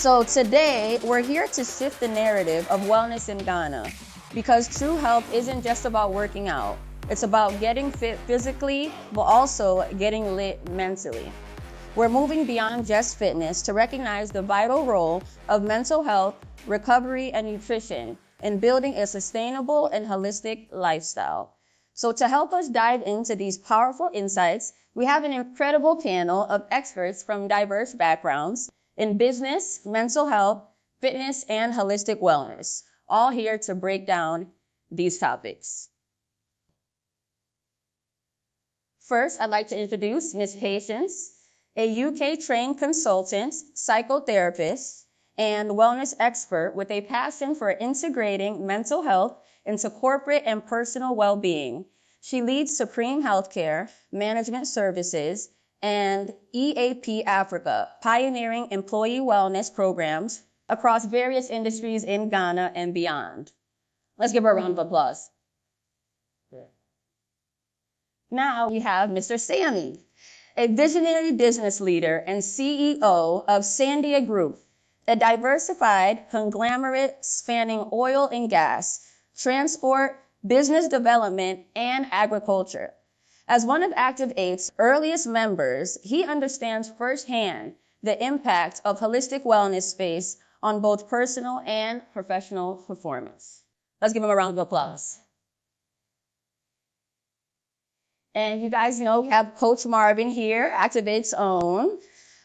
So today, we're here to shift the narrative of wellness in Ghana because true health isn't just about working out. It's about getting fit physically, but also getting lit mentally. We're moving beyond just fitness to recognize the vital role of mental health, recovery, and nutrition in building a sustainable and holistic lifestyle. So to help us dive into these powerful insights, we have an incredible panel of experts from diverse backgrounds in business, mental health, fitness, and holistic wellness, all here to break down these topics. First, I'd like to introduce Ms. Patience, a UK-trained consultant, psychotherapist, and wellness expert with a passion for integrating mental health into corporate and personal well-being. She leads Supreme Healthcare Management Services and EAP Africa, pioneering employee wellness programs across various industries in Ghana and beyond. Let's give her a round of applause. Now we have Mr. Sammy, a visionary business leader and CEO of Sandia Group, a diversified conglomerate spanning oil and gas, transport, business development, and agriculture. As one of Activ8's earliest members, he understands firsthand the impact of holistic wellness space on both personal and professional performance. Let's give him a round of applause. And you guys know we have Coach Marvin here, Activ8's own,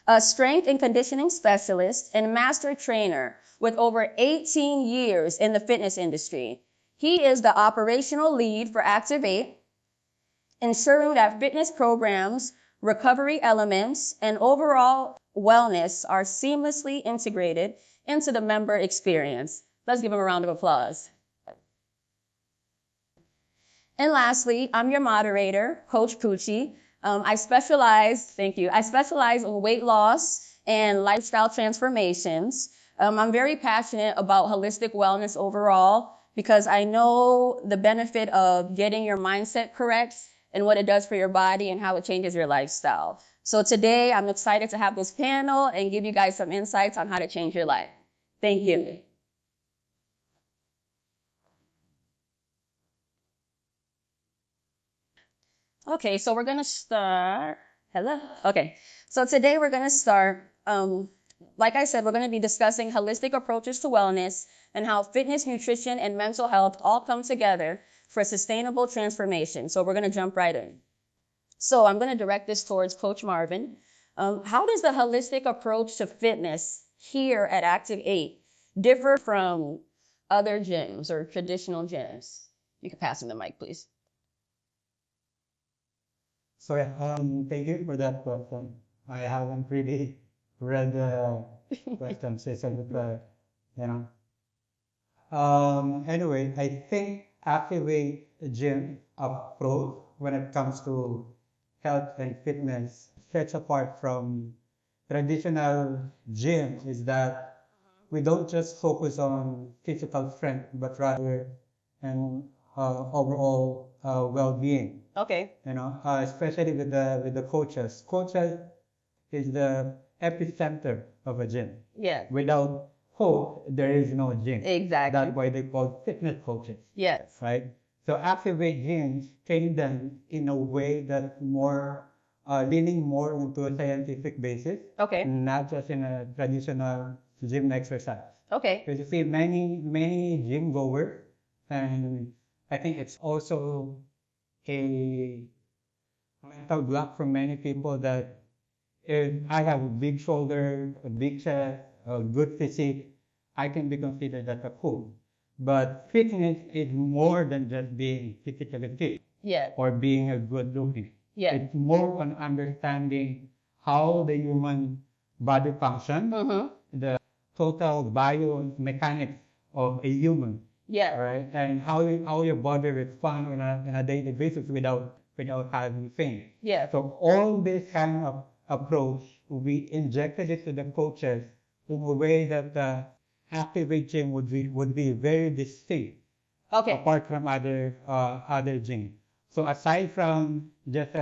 a strength and conditioning specialist and master trainer with over 18 years in the fitness industry. He is the operational lead for Activ8, ensuring that fitness programs, recovery elements, and overall wellness are seamlessly integrated into the member experience. Let's give him a round of applause. And lastly, I'm your moderator, Coach Pucci. I specialize in weight loss and lifestyle transformations. I'm very passionate about holistic wellness overall because I know the benefit of getting your mindset correct and what it does for your body and how it changes your lifestyle. So today, I'm excited to have this panel and give you guys some insights on how to change your life. Thank you. Okay, so we're gonna start. Hello? Okay, so today we're gonna start, like I said, we're gonna be discussing holistic approaches to wellness and how fitness, nutrition, and mental health all come together for sustainable transformation. So we're gonna jump right in. So I'm gonna direct this towards Coach Marvin. How does the holistic approach to fitness here at Activ8 differ from other gyms or traditional gyms? You can pass him the mic, please. So yeah, thank you for that question. I haven't really read the question, so it's a bit, you know. Anyway, I think Activ8 Gym approach when it comes to health and fitness sets apart from traditional gym is that we don't just focus on physical strength, but rather and overall well-being. Okay. You know, especially with the coaches. Coaches is the epicenter of a gym. Yeah. Without coach, there is no gym. Exactly. That's why they call fitness coaches. Yes. Right? So Activ8 gyms train them in a way that more leaning more into a scientific basis. Okay. Not just in a traditional gym exercise. Okay. Because you see many gym goers, and I think it's also a mental block for many people that if I have a big shoulder, a big chest, a good physique, I can be considered as a cool. But fitness is more than just being physically fit. Yeah. Or being a good looking. Yeah. It's more on understanding how the human body functions, the total biomechanics of a human. Yeah. Right? And how your body responds on a daily basis without having pain. Yeah. So all this kind of approach, we injected it to the coaches in a way that the Activ8 gym would be very distinct. Okay. Apart from other gyms. So aside from just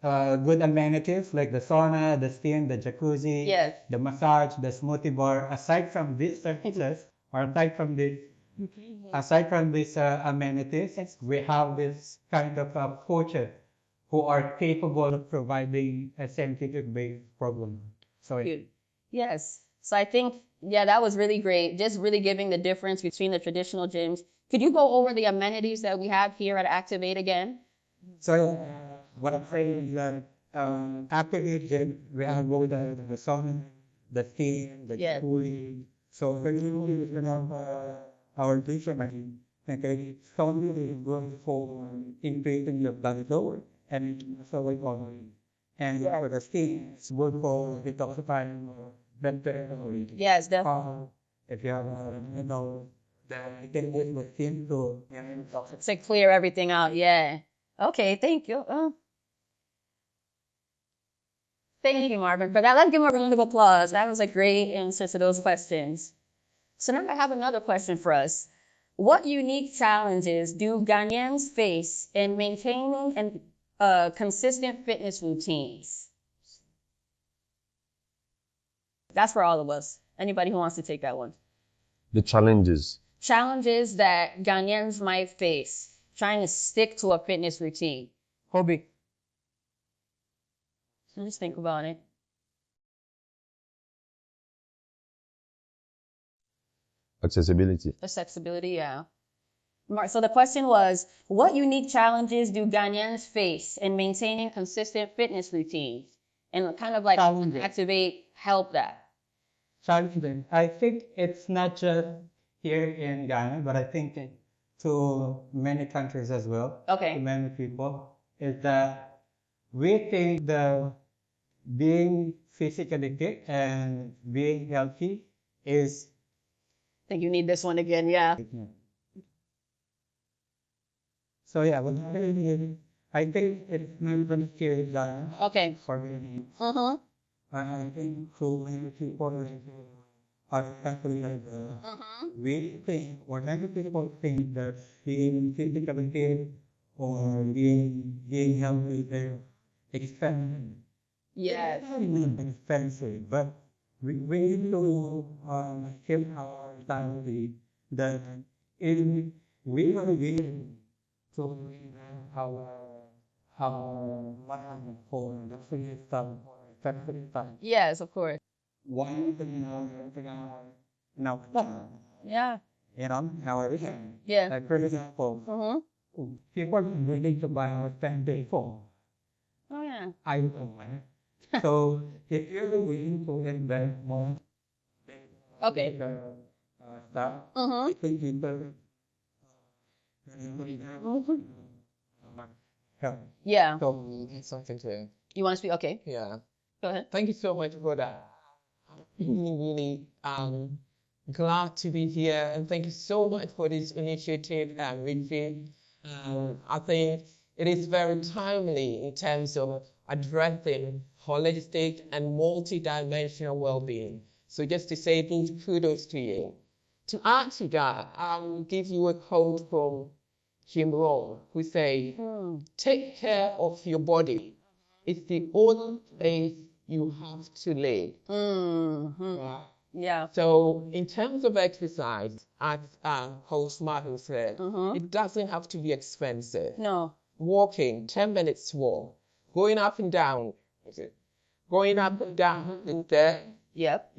good amenities like the sauna, the steam, the jacuzzi, Yes. the massage, the smoothie bar. Aside from these services, or aside from these amenities, we have this kind of coaches who are capable of providing a scientific-based program. So Good. Yes. So I think, yeah, that was really great. Just really giving the difference between the traditional gyms. Could you go over the amenities that we have here at Activ8 again? So what I'm saying is that after each gym, we have both the sauna, the steam, the Yes. jacuzzi. So currently we have our fishermen. Okay, sauna is good for increasing the blood flow and so on. And for the steam, it's good for detoxifying blood pressure. Yes, definitely. If you have, then you can use the steam to detoxify. To clear everything out. Yeah. Okay, thank you. Thank you, Marvin, for that. Let's give him a round of applause. That was a great answer to those questions. So now I have another question for us. What unique challenges do Ghanaians face in maintaining consistent fitness routines? That's for all of us. Anybody who wants to take that one. The challenges. Challenges that Ghanaians might face trying to stick to a fitness routine. Hobby. So just think about it. Accessibility. Accessibility, yeah. So the question was, what unique challenges do Ghanaians face in maintaining consistent fitness routines? And kind of like Challenges. Activ8 help that. Challenging. I think it's not just here in Ghana, but I think to many countries as well, Okay. to many people, is that we think that being physically fit and being healthy is I think you need this one again, yeah. so yeah, but I think it's not even here in Ghana Okay. for me. Uh-huh. I think so many people are actually we think, or many people think that being physically fit or being healthy is expensive. Yes. It's not even expensive, but we need to shift our mentality that in we are willing to our money for the free stuff, for expensive stuff. Yes, of course. One thing now, Yeah. our Yeah. like for example, Uh-huh. people are willing to buy our spending for Oh, yeah. iPhone. So if you're willing to invest more Okay. stuff, Uh-huh. I think people help. Yeah. So Something to, You want to speak? Okay. yeah. Go ahead. Thank you so much for that. Really, glad to be here, and thank you so much for this initiative, Richie. I think it is very timely in terms of addressing holistic and multi-dimensional well-being. So just to say big kudos to you. To add to that, I'll give you a quote from Jim Rohn, who say, "Take care of your body. It's the only place you have to live." Mm-hmm. Right? Yeah. So in terms of exercise, as host Martin said, Uh-huh. it doesn't have to be expensive. No. Walking, 10 minutes walk, going up and down, going up and down the stairs, Yep.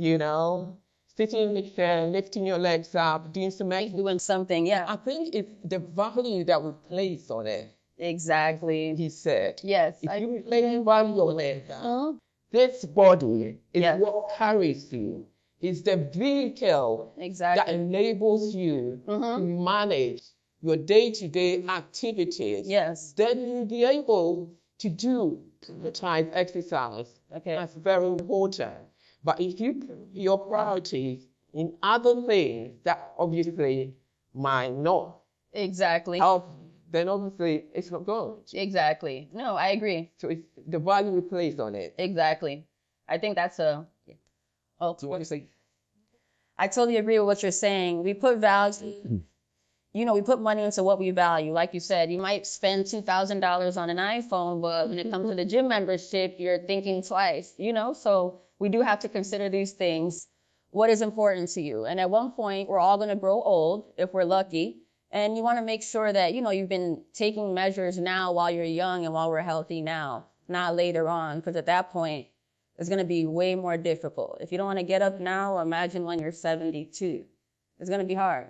sitting in the chair, lifting your legs up, doing some exercise. Doing something, yeah. I think it's the value that we place on it, Exactly. he said. Yes. If you place value on it, Uh-huh. this body is Yes. what carries you. It's the vehicle that Exactly. enables you to manage your day-to-day activities. Yes. Then you'll be able to do the type exercise. Okay. That's very important. But if you put your priorities in other things that obviously might not Exactly. help, then obviously it's not good. Exactly. No, I agree. So it's the value we place on it. Exactly. I think that's a. Oh, Do you want to say? I totally agree with what you're saying. We put value we put money into what we value. Like you said, you might spend $2,000 on an iPhone, but when it comes to the gym membership, you're thinking twice, So we do have to consider these things. What is important to you? And at one point, we're all going to grow old if we're lucky. And you want to make sure that, you've been taking measures now while you're young and while we're healthy now, not later on, because at that point, it's going to be way more difficult. If you don't want to get up now, imagine when you're 72. It's going to be hard.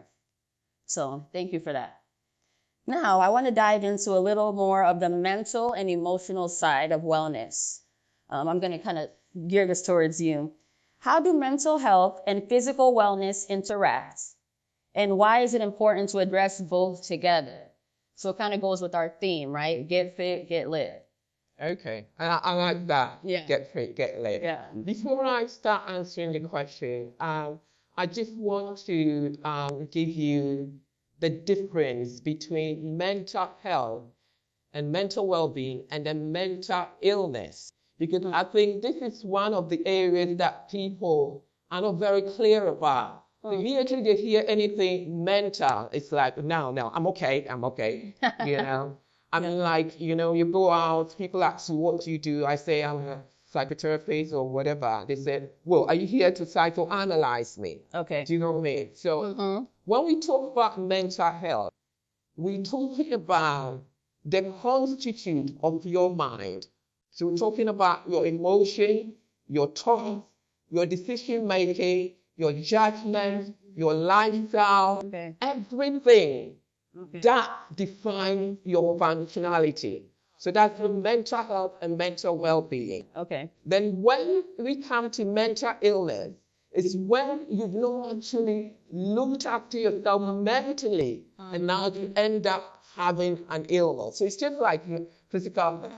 So thank you for that. Now, I want to dive into a little more of the mental and emotional side of wellness. I'm going to kind of gear this towards you. How do mental health and physical wellness interact? And why is it important to address both together? So it kind of goes with our theme, right? Get fit, get lit. Okay, I like that. Yeah. Get fit, get lit. Yeah. Before I start answering the question, I just want to give you the difference between mental health and mental well-being and then mental illness. Because I think this is one of the areas that people are not very clear about. Immediately they hear anything mental, it's like, no, I'm okay. I mean, like, you go out, people ask you, what do you do? I say, I'm a psychotherapist or whatever. They said, well, are you here to psychoanalyze me? Okay. Do you know what I mean? So when we talk about mental health, we're talking about the constitute of your mind. So we're talking about your emotion, your thoughts, your decision making, your judgment, your lifestyle, everything that defines your functionality. So that's the mental health and mental well-being. Okay. Then when we come to mental illness, it's when you've not actually looked after yourself mentally, and now you end up having an illness. So it's just like physical,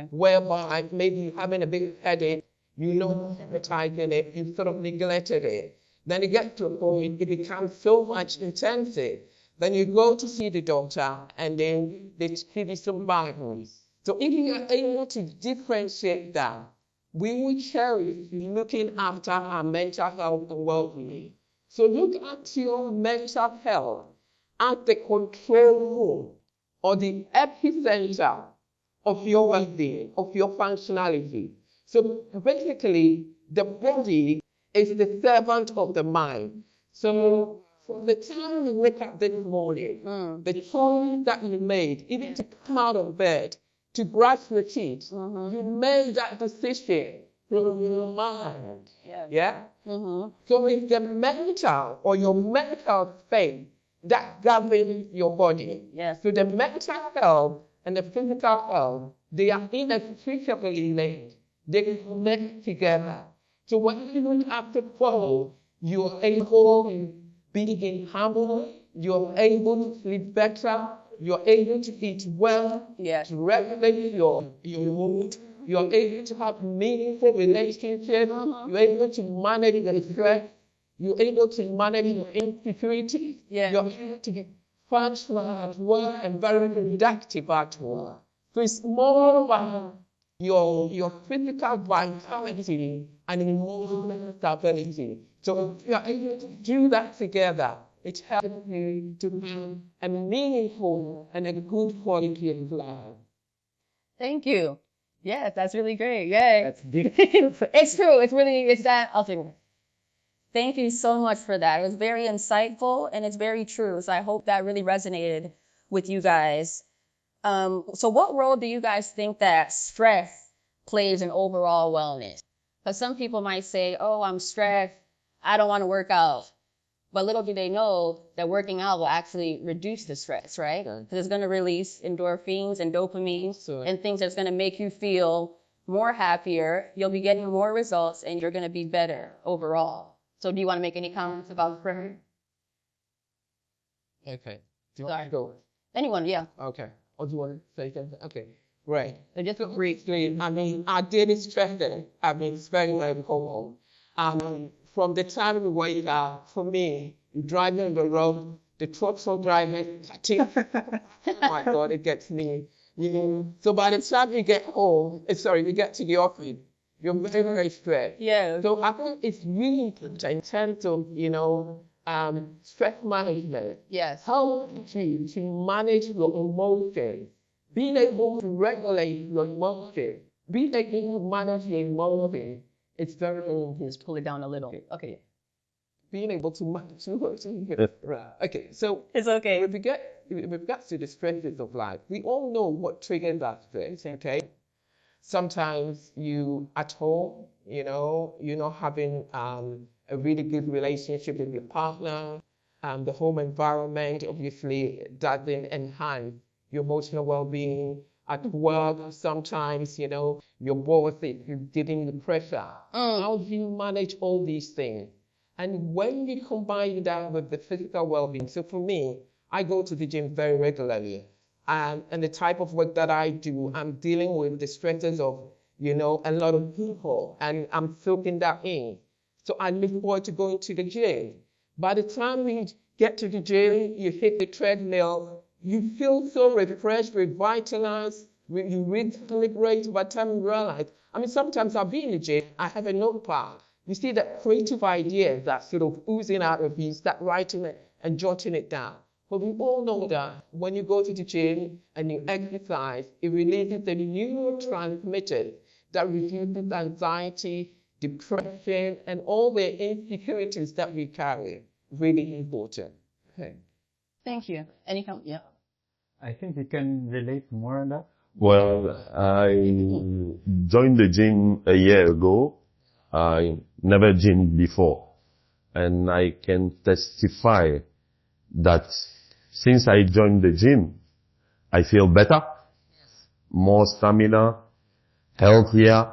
whereby maybe you're having a big headache, advertising it, you sort of neglected it. Then you get to a point, it becomes so much intensive. Then you go to see the doctor, and then they give you some vitamins. So if you are able to differentiate that, we will cherish looking after our mental health and well-being. So look at your mental health as the control room or the epicenter of your well-being, of your functionality. So basically, the body is the servant of the mind. So from the time you wake up this morning, the choice that you made, even to come out of bed, to brush your teeth, you made that decision from your mind. Yeah? So it's the mental or your mental state that governs your body. Yes. So the mental health and the physical health, they are inextricably linked. They connect together. So when you look after both, you're able to be in harmony, you're able to sleep better, you're able to eat well, to regulate your mood, you're able to have meaningful relationships, you're able to manage your stress, you're able to manage your insecurity, you're able to be functional at work and very productive at work. So it's more about your physical vitality and emotional stability. So if you are able to do that together, it helps you to have a meaningful and a good quality of life. Thank you. Yes, that's really great. Yay. That's deep. It's true. It's that. Thank you so much for that. It was very insightful and it's very true. So I hope that really resonated with you guys. So what role do you guys think that stress plays in overall wellness? Because some people might say, oh, I'm stressed, I don't want to work out. But little do they know that working out will actually reduce the stress, right? Because it's going to release endorphins and dopamine and things that's going to make you feel more happier. You'll be getting more results and you're going to be better overall. So do you want to make any comments about prayer? Okay. Do you want to go? Anyone, yeah. Okay. Or do you want to say something? Okay. Right. So just Briefly, our daily stress, it's very, very common. From the time we wake up, for me, driving on the road, the trucks are driving, oh my God, it gets me. So by the time you get home, you get to the office, you're very, very stressed. Yeah. So I think it's really important in terms of, stress management. Yes. How to manage your emotions, being able to regulate your emotions, being able to manage your emotions. It's very, very important. Just pull it down a little. Okay. Being able to manage your emotions. Right. Okay, so It's okay. with regards to the stresses of life, we all know what triggers that stress, okay? Sometimes you at home, you're not having a really good relationship with your partner. The home environment obviously doesn't enhance your emotional well-being. At work, sometimes, your boss is giving you pressure. How do you manage all these things? And when you combine that with the physical well-being, so for me, I go to the gym very regularly. And the type of work that I do, I'm dealing with the stresses of, a lot of people, and I'm soaking that in. So I look forward to going to the gym. By the time we get to the gym, you hit the treadmill, you feel so refreshed, revitalized, you recalibrate by the time you realize. I mean, sometimes I'll be in the gym, I have a notepad. You see that creative ideas that sort of oozing out of you, start writing it and jotting it down. But we all know that when you go to the gym and you exercise, it releases the neurotransmitters that reduces anxiety, depression, and all the insecurities that we carry. Really important. Okay. Thank you. Any comment? Yeah. I think you can relate more on that. Well, I joined the gym a year ago. I never gymed before. And I can testify that since I joined the gym, I feel better, more stamina, healthier,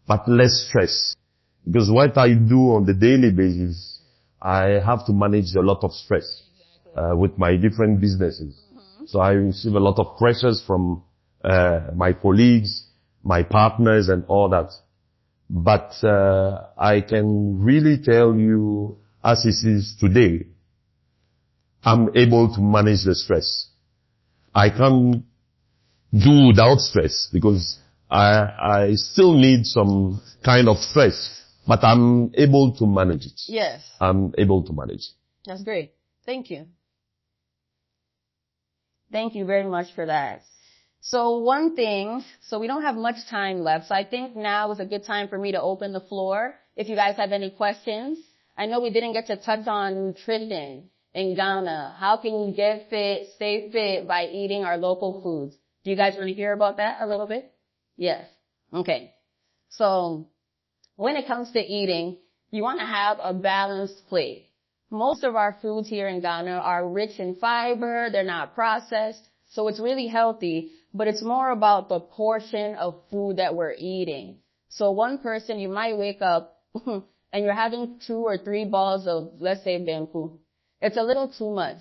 but less stress. Because what I do on the daily basis, I have to manage a lot of stress with my different businesses. So I receive a lot of pressures from my colleagues, my partners, and all that. But I can really tell you, as it is today, I'm able to manage the stress. I can't do without stress because I still need some kind of stress, but I'm able to manage it. Yes. I'm able to manage. That's great. Thank you. Thank you very much for that. So we don't have much time left, so I think now is a good time for me to open the floor. If you guys have any questions. I know we didn't get to touch on nutrition in Ghana. How can you get fit, stay fit by eating our local foods? Do you guys want to hear about that a little bit? Yes. Okay. So when it comes to eating, you want to have a balanced plate. Most of our foods here in Ghana are rich in fiber. They're not processed. So it's really healthy, but it's more about the portion of food that we're eating. So one person, you might wake up and you're having 2 or 3 balls of, let's say, bambu. It's a little too much.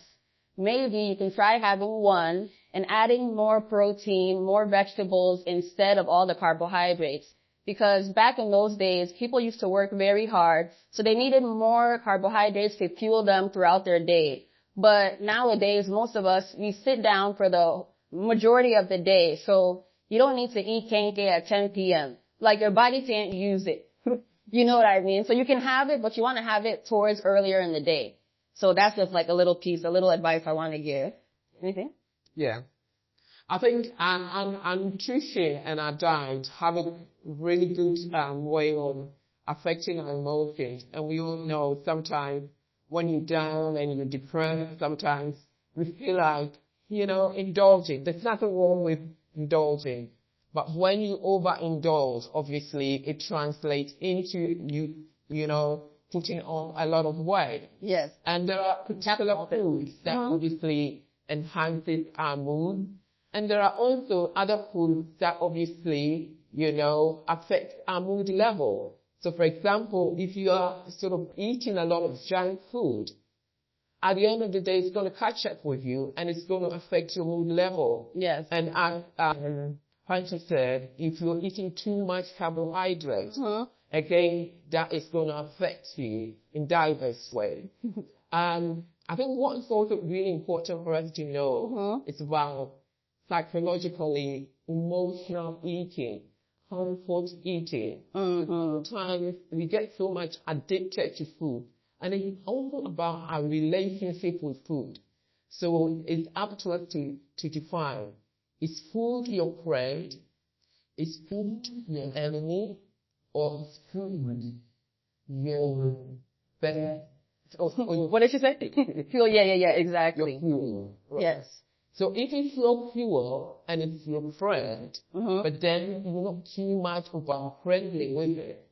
Maybe you can try having 1 and adding more protein, more vegetables instead of all the carbohydrates. Because back in those days, people used to work very hard, so they needed more carbohydrates to fuel them throughout their day. But nowadays, most of us, we sit down for the majority of the day, so you don't need to eat kenke at 10 p.m. Like, your body can't use it. You know what I mean? So you can have it, but you want to have it towards earlier in the day. So that's just like a little advice I want to give. Anything? Yeah. I think our nutrition and our diet have a really good way of affecting our emotions. And we all know sometimes when you're down and you're depressed, sometimes we feel like, indulging. There's nothing wrong with indulging. But when you overindulge, obviously, it translates into you putting on a lot of weight. Yes. And there are particular foods that obviously enhances our mood. And there are also other foods that obviously, affect our mood level. So for example, if you are sort of eating a lot of junk food, at the end of the day, it's going to catch up with you and it's going to affect your mood level. Yes. And as Pancha said, if you're eating too much carbohydrates, again, that is going to affect you in diverse ways. I think what's also really important for us to know is about psychologically emotional eating, comfort eating. Sometimes we get so much addicted to food And it's also about our relationship with food. So it's up to us to define, is food your friend? Is food your enemy? Or is food your best? What did you say? Fuel, yeah, exactly. Your fuel. Right. Yes. So if it's your fuel and it's your friend, but then you're not too much about friendly with it,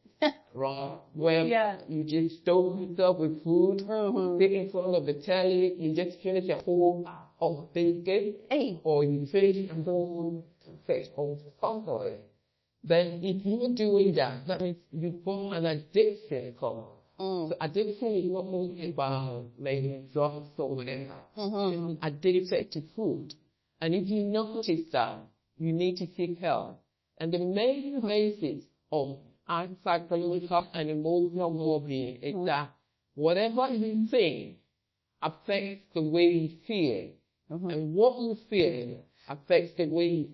right? Where you just stoke yourself with food, sit in front of the telly, you just finish a whole of biscuit, or you finish a whole set of something. Then if you're doing that, that means you form an addiction called. So addiction is not only about maybe drugs or whatever. It's addicted to food. And if you notice that, you need to seek help. And the main basis of our psychological and emotional well-being is that whatever you think affects the way you feel. And what you feel affects the way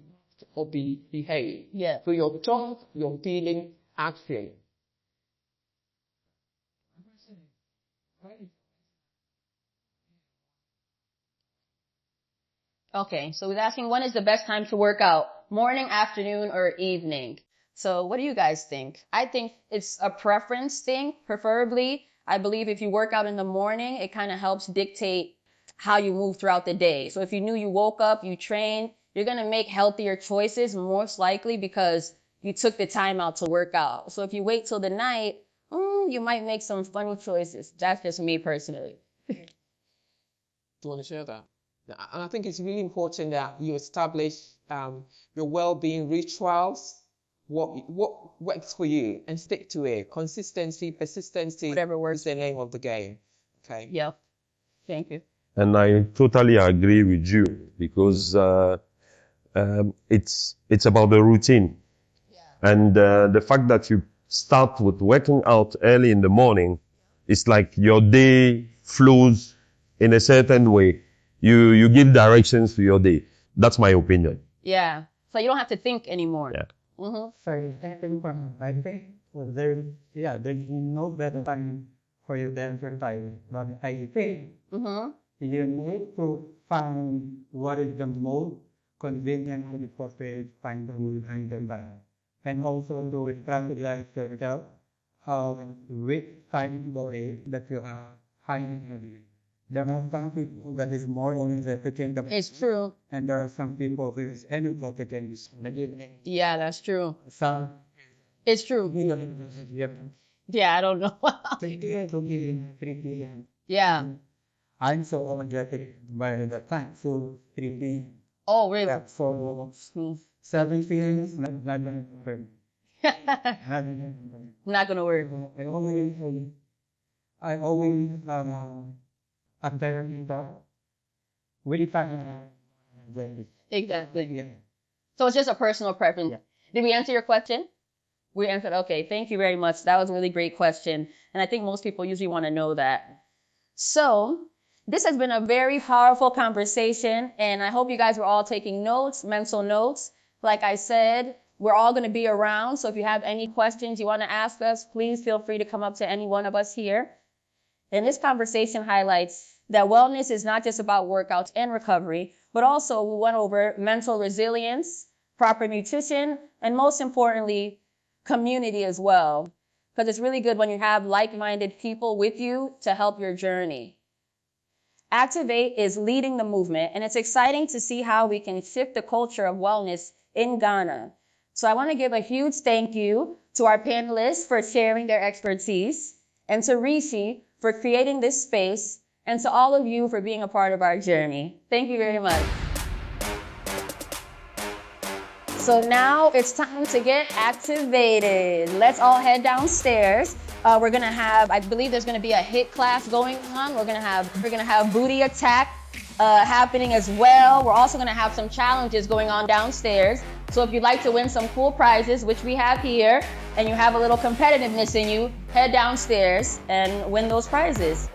you behave. Yeah. So your thoughts, your feelings, action. Okay, so he's asking, when is the best time to work out? Morning, afternoon, or evening? So what do you guys think? I think it's a preference thing, preferably. I believe if you work out in the morning, it kind of helps dictate how you move throughout the day. So if you knew you woke up, you trained, you're going to make healthier choices, most likely because you took the time out to work out. So if you wait till the night, you might make some funny choices. That's just me personally. Do you want to share that? And I think it's really important that you establish your well-being rituals, what works for you, and stick to it. Consistency, persistency, whatever works, is the name of the game. Okay. Yeah. Thank you. And I totally agree with you because it's about the routine. And the fact that you start with working out early in the morning, it's like your day flows in a certain way. You give directions to your day. That's my opinion. Yeah. So you don't have to think anymore. Yeah. Sorry, I think there's no better time for you to exercise. But I think you need to find what is the most convenient and appropriate time to do that. And also to strategize yourself which time of day that you are hiring. There are some people that is more efficient. It's true. And there are some people who is inefficient. Yeah, that's true. So, it's true. Yeah, I don't know. Yeah. I'm so energetic by the time, so 3 p.m. Oh, really? Yeah, so 7 p.m. is not gonna work. Not gonna work. I always after the really time. Exactly. Yeah. So it's just a personal preference. Yeah. Did we answer your question? We answered. Okay. Thank you very much. That was a really great question. And I think most people usually want to know that. So this has been a very powerful conversation, and I hope you guys were all taking notes, mental notes. Like I said, we're all going to be around. So if you have any questions you want to ask us, please feel free to come up to any one of us here. And this conversation highlights that wellness is not just about workouts and recovery, but also we went over mental resilience, proper nutrition, and most importantly, community as well. Because it's really good when you have like-minded people with you to help your journey. Activ8 is leading the movement, and it's exciting to see how we can shift the culture of wellness in Ghana. So I want to give a huge thank you to our panelists for sharing their expertise, and to Rishi for creating this space, and to all of you for being a part of our journey. Thank you very much. So now it's time to get activated. Let's all head downstairs. We're gonna have, I believe there's gonna be a HIIT class going on. We're gonna have booty attack happening as well. We're also gonna have some challenges going on downstairs. So if you'd like to win some cool prizes, which we have here, and you have a little competitiveness in you, head downstairs and win those prizes.